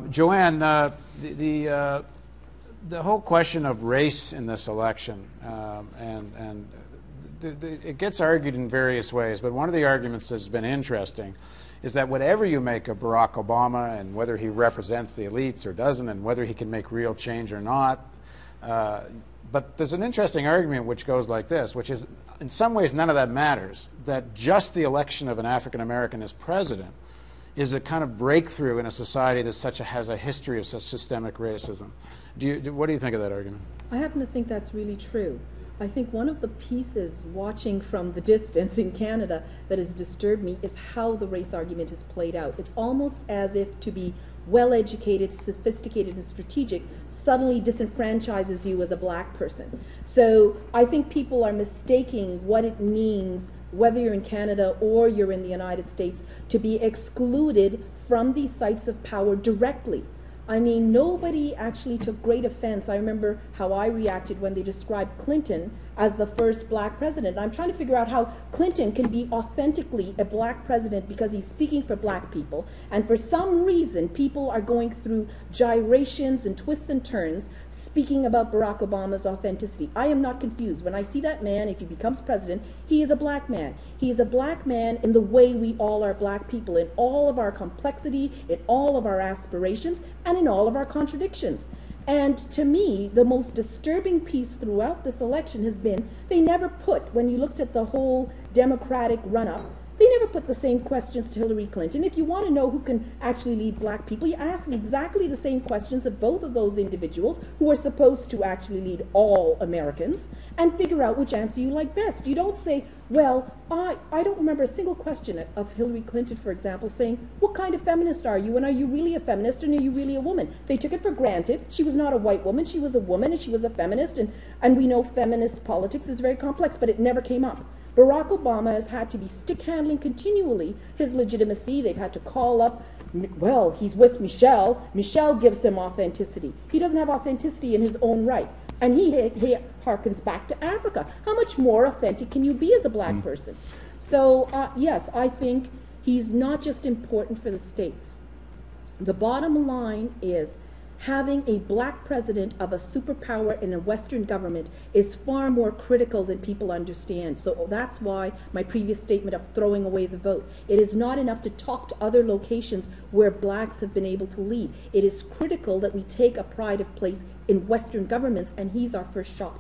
Joanne, the whole question of race in this election, it gets argued in various ways, but one of the arguments that's been interesting is that whatever you make of Barack Obama and whether he represents the elites or doesn't and whether he can make real change or not, but there's an interesting argument which goes like this, which is in some ways none of that matters, that just the election of an African American as president is a kind of breakthrough in a society that has a history of such systemic racism. What do you think of that argument? I happen to think that's really true. I think one of the pieces watching from the distance in Canada that has disturbed me is how the race argument has played out. It's almost as if to be well-educated, sophisticated, and strategic suddenly disenfranchises you as a black person. So I think people are mistaking what it means, whether you're in Canada or you're in the United States, to be excluded from these sites of power directly. I mean, nobody actually took great offense. I remember how I reacted when they described Clinton as the first black president. I'm trying to figure out how Clinton can be authentically a black president because he's speaking for black people. And for some reason, people are going through gyrations and twists and turns speaking about Barack Obama's authenticity. I am not confused. When I see that man, if he becomes president, he is a black man. He is a black man in the way we all are black people, in all of our complexity, in all of our aspirations, and in all of our contradictions. And to me, the most disturbing piece throughout this election has been they never put, when you looked at the whole Democratic run-up, they never put the same questions to Hillary Clinton. If you want to know who can actually lead black people, you ask exactly the same questions of both of those individuals who are supposed to actually lead all Americans and figure out which answer you like best. You don't say, well, I don't remember a single question of Hillary Clinton, for example, saying, what kind of feminist are you? And are you really a feminist and are you really a woman? They took it for granted. She was not a white woman. She was a woman and she was a feminist. And we know feminist politics is very complex, but it never came up. Barack Obama has had to be stick-handling continually his legitimacy. They've had to call up, well, he's with Michelle. Michelle gives him authenticity. He doesn't have authenticity in his own right. And he harkens back to Africa. How much more authentic can you be as a black person? So, yes, I think he's not just important for the states. The bottom line is having a black president of a superpower in a Western government is far more critical than people understand. So that's why my previous statement of throwing away the vote. It is not enough to talk to other locations where blacks have been able to lead. It is critical that we take a pride of place in Western governments, and he's our first shot.